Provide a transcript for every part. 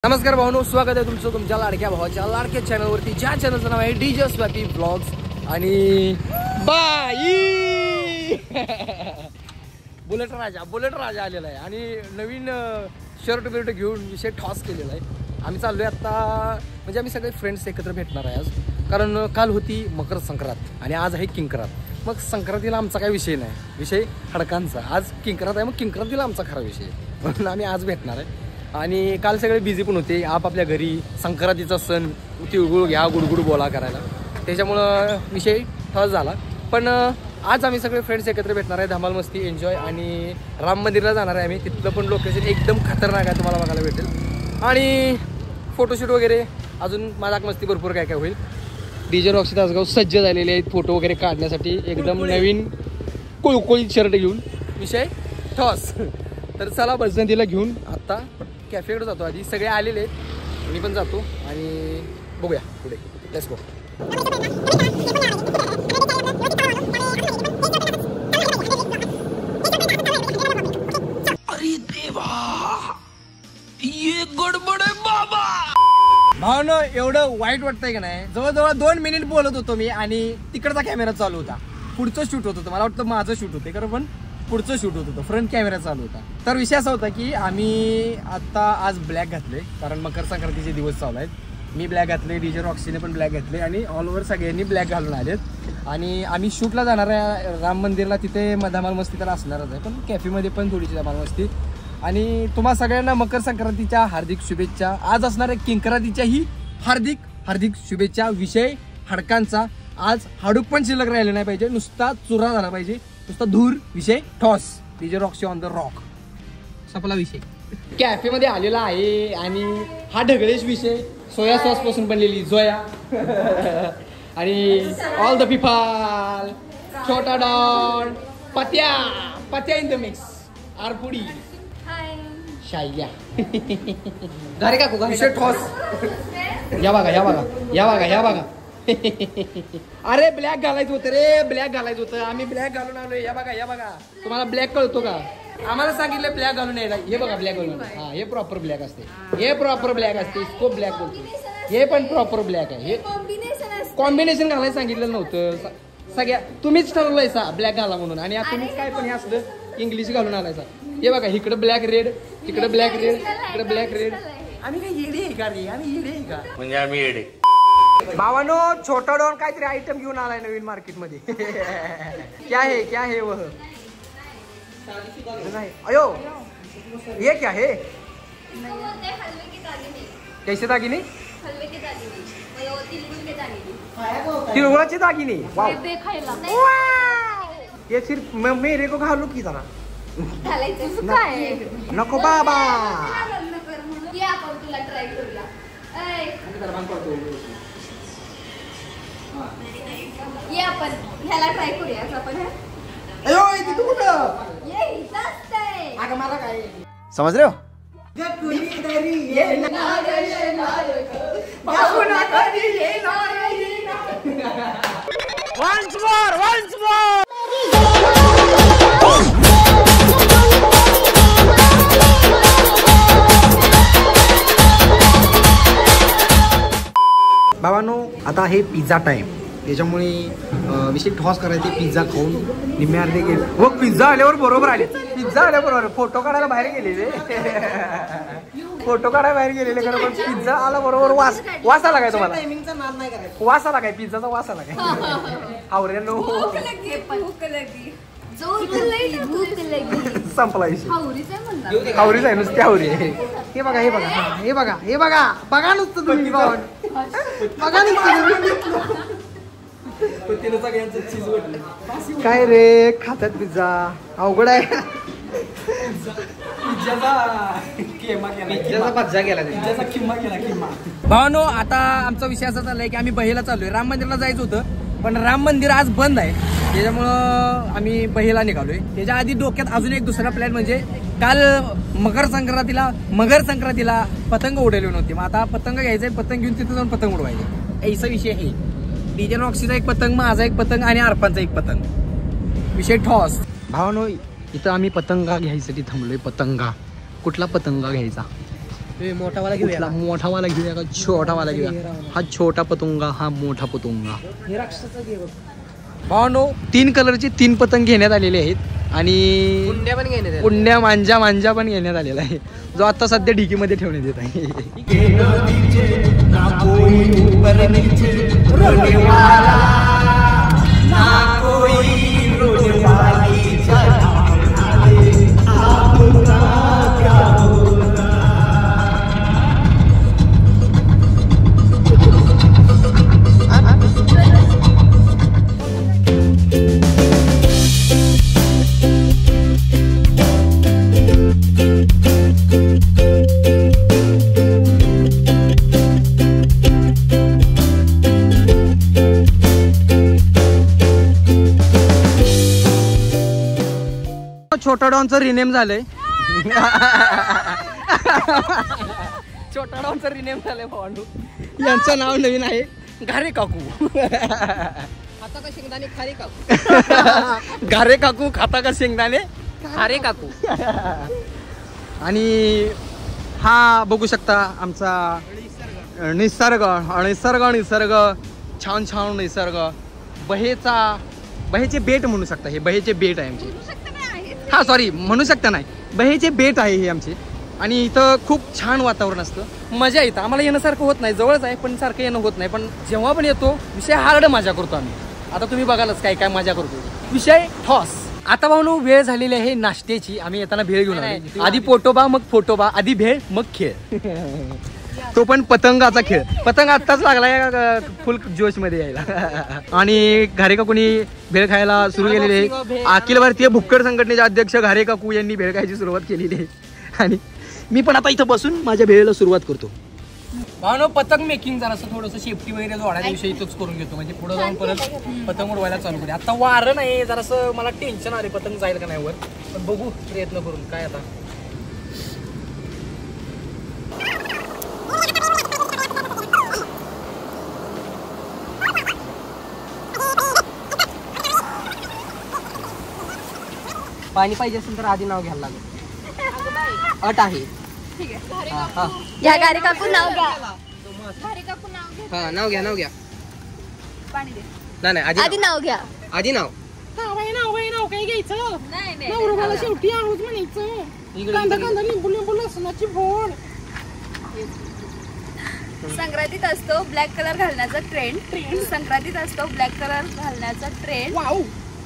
नमस्कार भावांनो, स्वागत आहे तुमचं तुमच्या लाडक्या भावाच्या लाडक्या चॅनलवरती, ज्या चॅनलचं नाव आहे डीजे स्वाती ब्लॉग्स. आणि बाई बुलेट राजा आलेला आहे आणि नवीन शर्ट बिर्ट घेऊन विषय ठॉस केलेला आहे. आम्ही चाललोय आता, म्हणजे आम्ही सगळे फ्रेंड्स एकत्र भेटणार आहे आज, कारण काल होती मकर संक्रांत आणि आज आहे किंक्रांत. मग संक्रांतीला आमचा काही विषय नाही, विषय हडकांचा. आज किंक्रांत आहे, मग किंक्रांतीला आमचा खरा विषय आहे, म्हणून आम्ही आज भेटणार आहे. आणि काल सगळे बिझी पण होते आपापल्या घरी, संक्रांतीचा सण तिळगुळ घ्या गुडगुड बोला करायला, त्याच्यामुळं विषय ठस झाला. पण आज आम्ही सगळे फ्रेंड्स एकत्र भेटणार आहे, धमाल मस्ती एन्जॉय. आणि राम मंदिरला जाणार आहे आम्ही, तिथलं पण लोकेशन एकदम खतरनाक आहे, तुम्हाला बघायला भेटेल. आणि फोटोशूट वगैरे अजून मजाक मस्ती भरपूर काय काय होईल. डीजे रॉक्सी तासगाव सज्ज झालेले आहेत फोटो वगैरे काढण्यासाठी, एकदम नवीन कुळकुळीत शर्ट घेऊन विषय ठस. तर चला बसंतीला घेऊन आत्ता कॅफेकडे जातो. आधी सगळे आलेले आहेत, मी पण जातो आणि बघूया पुढे. Let's go. अरे देवा, ये गडबड आहे बाबा. भावनो, एवढं वाईट वाटतंय का नाही? जवळजवळ 2 मिनिट बोलत होतो मी आणि तिकडचा कॅमेरा चालू होता. पुढचं शूट होत होतं, मला वाटतं माझं शूट होते खरं, पण पुढचं शूट होत होतं, फ्रंट कॅमेरा चालू होता. तर विषय असा होता की आम्ही आता आज ब्लॅक घातले, कारण मकर संक्रांतीचे दिवस चालू आहेत. मी ब्लॅक घातले, डीजे रॉक्सीने पण ब्लॅक घातले आणि ऑल ओव्हर सगळ्यांनी ब्लॅक घालून आलेत. आणि आम्ही शूटला जाणार आहे राम मंदिरला, तिथे धमाल मस्ती तर असणारच आहे, पण कॅफेमध्ये पण थोडीशी धमाल मस्ती. आणि तुम्हा सगळ्यांना मकर संक्रांतीच्या हार्दिक शुभेच्छा. आज असणाऱ्या किंक्रांतीच्याही हार्दिक हार्दिक शुभेच्छा. विषय हडकांचा. आज हाडूक पण शिल्लक राहिले नाही पाहिजे, नुसता चुरा झाला पाहिजे, नुसता धूर. विषय toss. DJ Roxy on the rock. सपला विषय. कॅफेमध्ये आलेला आहे आणि हा ढगळेश विषय सोया सॉस पासून बनलेली जोया. आणि ऑल द पीपल, छोटा डॉन, पत्या इन द मिक्स, आरपुडी, शाया. घरे का विषय टॉस. या बघा. अरे ब्लॅक घालायचं होतं रे, ब्लॅक घालायचं होतं. आम्ही ब्लॅक घालून आलोय. या बघा. तुम्हाला ब्लॅक कळतो का? आम्हाला सांगितलं ब्लॅक घालून यायला. हे बघा ब्लॅक घालून. हा, हे प्रॉपर ब्लॅक असते, हे प्रॉपर ब्लॅक असते, स्कोप ब्लॅक बोलतो. हे पण प्रॉपर ब्लॅक आहे. हे कॉम्बिनेशन घालायला सांगितलं नव्हतं. सगळ्या तुम्हीच ठरवलायचा ब्लॅक घाला म्हणून, आणि तुम्हीच काय पण हे असलं इंग्लिश घालून आलायचा. हे बघा, इकडे ब्लॅक रेड, तिकडे ब्लॅक रेड, इकडे ब्लॅक रेड. आम्ही काय येडे आहे का रे? आम्ही येडे आहे का? म्हणजे आम्ही येडे. भावानो, छोटा डॉन काहीतरी आयटम घेऊन आलाय नवीन मार्केटमध्ये. क्या है वह? अयो, ये क्या है? कैसे दागिने? तिळगुळाचे दागिने. वाव, ये सिर्फ मेरे को घालू की जरा. नको बाबा. ये आपण ह्याला ट्राय करूया. आपण अयो, इथे तू कुठं? ये इथंच आहे. अगं मला काय समज रे हो? Once more. भावानो, आता आहे पिझ्झा टाइम, त्याच्यामुळे विषय ठॉस करायचे. पिझ्झा खाऊन निम्मे अर्धे गेले. मग पिझ्झा आल्यावर बरोबर आले, फोटो काढायला बाहेर गेलेले. खरं, पण पिझ्झा आला बरोबर. वास आला काय तुम्हाला? वास आला काय? पिझ्झाचा वास आला काय? हावऱ्यानो, संपला विषय. हावरीच आहे, नुसती हावरी आहे. हे बघा नुसतं तुम्ही. बघा नुसतं काय रे खातात पिझ्झा? अवघड आहे. भावानो, आता आमचा विषय असा चाललाय की आम्ही बहेला चाललोय. राम मंदिरला जायचं होतं, पण राम मंदिर आज बंद आहे, त्याच्यामुळं आम्ही बहेला निघालोय. त्याच्या आधी डोक्यात अजून एक दुसरा प्लॅन, म्हणजे काल मकर संक्रांतीला पतंग उडवली नव्हती. मग आता पतंग घ्यायचंय, पतंग घेऊन तिथे जाऊन पतंग उडवायचे. ऐसा विषय आहे. डीजे रॉक्सीचा एक पतंग, माझा एक पतंग आणि अर्पांचा एक पतंग. विषय ठॉस. भावानो, इथं आम्ही पतंगा घ्यायसाठी थांबलोय. पतंगा कुठला पतंगा घ्यायचा? मोठावाला घेऊया. मोठावाला घेऊया का छोटावाला घेऊया? हा छोटा पतंगा, हा मोठा पतंगा. हे राक्षसाचं घे बघ. भावानो 3 कलरचे 3 पतंग घेण्यात आलेले आहेत आणि कुंड्या पण घेण्यात पुण्या मांजा पण घेण्यात आलेला आहे, जो आता सध्या ढिकीमध्ये ठेवण्यात येत आहे. छोटा डॉनचं रिनेम झालंय. छोटा डॉनचं रिनेम झालंय भावांडू. यांचं नाव नवीन आहे घारे काकू. खाता का शेंगदाणे खारे काकू. घारे काकू खाता का शेंगदाणे खारे काकू. आणि हा बघू शकता आमचा निसर्ग निसर्ग निसर्ग छान छान निसर्ग. बहेचे बेट म्हणू शकता, हे बहेचे बेट आहे आमचे. हा सॉरी म्हणू शकता नाही, बहेचे बेट आहे हे आमचे. आणि इथं खूप छान वातावरण असतं, मजा येतं. आम्हाला येण्यासारखं होत नाही, जवळच आहे पण सारखं येणं होत नाही. पण जेव्हा पण येतो विषय हार्ड मजा करतो आम्ही. आता तुम्ही बघालच काय काय मजा करतो. विषय ठॉस. आता भाऊ वेळ झालेली आहे नाश्त्याची. आम्ही येताना भेळ घेऊन आलो. आधी पोटोबा मग फोटोबा, आधी भेळ मग खेळ. तो पण पतंगाचा खेळ. पतंग आत्ताच लागलाय फुल जोश मध्ये यायला. आणि घारे काकूनी भेळ खायला सुरू केलेली आहे. अखिल भारतीय भुक्कड संघटनेचे अध्यक्ष घारे काकू यांनी भेळ खायची सुरुवात केलेली आहे. आणि मी पण आता इथं बसून माझ्या भेळेला सुरुवात करतो. भावनो पतंग मेकिंग जरा असं थोडंसं सेफ्टी वगैरे जोडायच्या विषयी इथंच करून घेतो, म्हणजे पुढे जाऊन परत पतंग उडवायला चालू करूया. आता वारं नाही, जरासं मला टेन्शन आले पतंग जाईल का नाही वर, पण बघू प्रयत्न करून काय आता. पाणी पाहिजे असेल तर आधी नाव घ्यायला लागेल. अट आहे. या घारे काकू नाव घ्या. हा नाव घ्या, नाव घ्या. पाणी दे. नाही आधी नाव घ्या. आधी नाव. नाव काय घ्यायचं. नाही नवरोबाला शेवटी आहोत म्हणायचं. कांदा कांदा लिंबू लिंबू लसणाची फोड. संक्रांतीत असतो ब्लॅक कलर घालण्याचा ट्रेंड. संक्रांतीत असतो ब्लॅक कलर घालण्याचा ट्रेंड. वाव.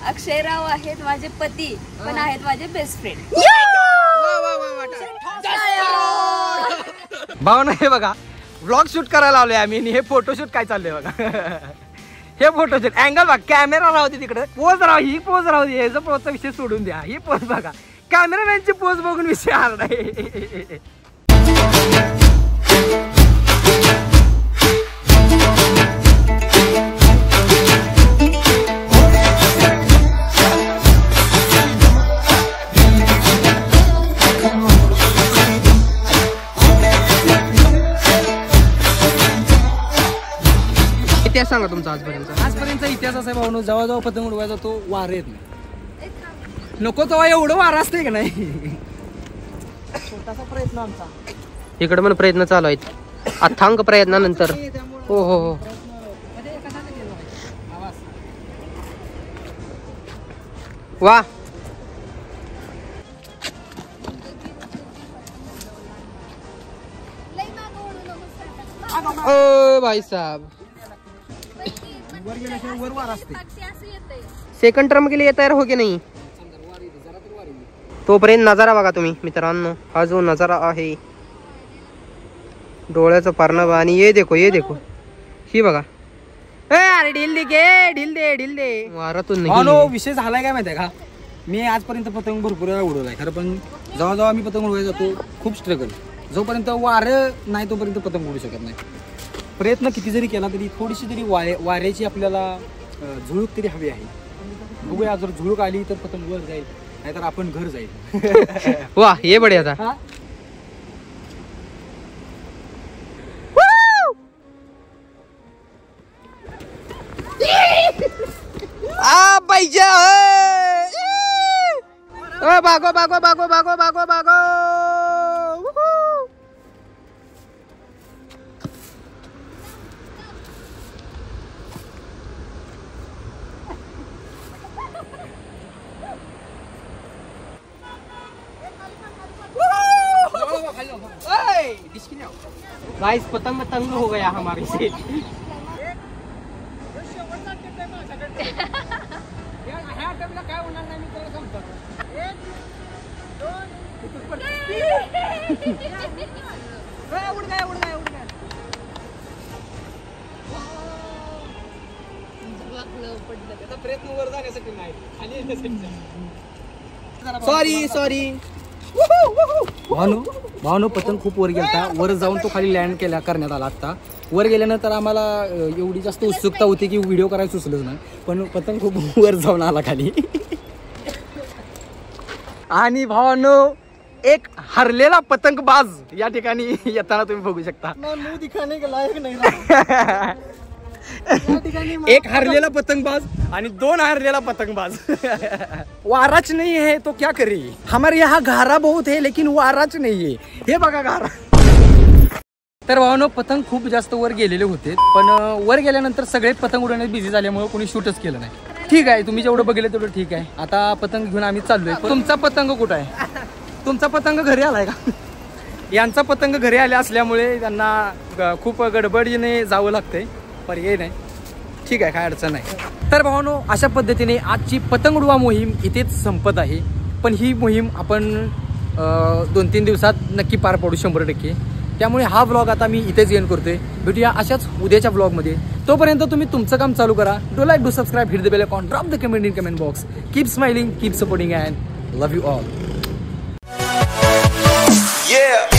अक्षयराव आहेत माझे पती, पण आहेत माझे बेस्ट फ्रेंड. भावना हे बघा व्लॉग शूट करायला आलोय आम्ही, आणि हे फोटोशूट काय चाललंय बघा. हे फोटोशूट अँगल बघा, कॅमेरा राहू दे तिकडे, पोज राहू, ही पोज राहू दे, याचा पोजचा विषय सोडून द्या. ही पोज बघा, कॅमेरामॅनची पोज बघून विषय हार्ड आहे. इतिहास सांगा तुमचा आजपर्यंत. इतिहास असा आहे भाऊ, जेव्हा जेव्हा पतंग उडवायचा तो वार येत नाही. नको तेव्हा एवढं वार असते का नाही. छोटासा प्रयत्न आमचा. इकडे पण प्रयत्न चालू आहेत, अथांग प्रयत्नानंतर. हो हो हो. वा. ओ भाई साहब, वर वार असते. सेकंड टर्म के लिए तयार हो की नाही. तोपर्यंत नजारा बघा तुम्ही मित्रांनो. हा जो नजारा आहे डोळ्याचं पारणं. आणि ये देखो ही बघा. अरे ढील दे वारातून नाही. विषय झालाय काय माहितीये का, मी आजपर्यंत पतंग भरपूर वेळा उडवलाय खरं, पण जेव्हा जेव्हा मी पतंग उडवायला जातो खूप स्ट्रगल. जोपर्यंत वारं नाही तोपर्यंत पतंग उडू शकत नाही. प्रयत्न किती जरी केला तरी थोडीशी तरी वाऱ्याची आपल्याला झुळूक तरी हवी आहे. बघूया, जर झुळूक आली तर पतंग वर जाईल, नाहीतर आपण घर जाईल. वा ये बडे आता. पाहिजे बागो. गाइस पतंग तंग हो गया हमारे से। प्रयत्न वर जाण्यासाठी नाही। Sorry sorry. भावनो पतंग खूप वर गेलता, वर जाऊन तो खाली लँड करण्यात आला। आता वर गेल्यानंतर आम्हाला एवढी जास्त उत्सुकता होती की व्हिडिओ करायला सुचलंच नाही, पण पतंग खूप वर जाऊन आला खाली। आणि भावानो एक हरलेला पतंगबाज या ठिकाणी येताना तुम्ही बघू शकता। मुंह दिखाने के लायक नहीं एक हरलेला पतंगबाज आणि 2 हरलेला पतंगबाज। वाराच नहीं है तो क्या करे, हमारे यहाँ घारा बहुत है लेकिन वाराच नहीं है। हे बघा घारा। तर भावानो पतंग खूप जास्त वर गेलेले होते, पण वर गेल्यानंतर सगळे पतंग उडवण्यात बिझी झाल्यामुळे कोणी शूटच केलं नाही। ठीक आहे, तुम्ही जेवढं बघितलं तेवढं ठीक आहे। आता पतंग घेऊन आम्ही चाललोय। तुमचा पतंग कुठं आहे? तुमचा पतंग घरी आलाय का? यांचा पतंग घरी आले असल्यामुळे त्यांना खूप गडबडीने जावं लागतंय, पर्याय नाही। ठीक आहे, काय अडचण नाही। तर भावानो अशा पद्धतीने आजची पतंग उडवा मोहीम इथेच संपत आहे, पण ही मोहीम आपण 2-3 दिवसात नक्की पार पाडू 100%। त्यामुळे हा व्लॉग आता मी इथेच एंड करतोय। भेटूया अशाच उद्याच्या व्लॉगमध्ये। तोपर्यंत तुम्ही तुमचं काम चालू करा। Do like, do subscribe, hit the bell icon, drop the comment in comment box. Keep smiling, keep supporting and love you all. Yeah.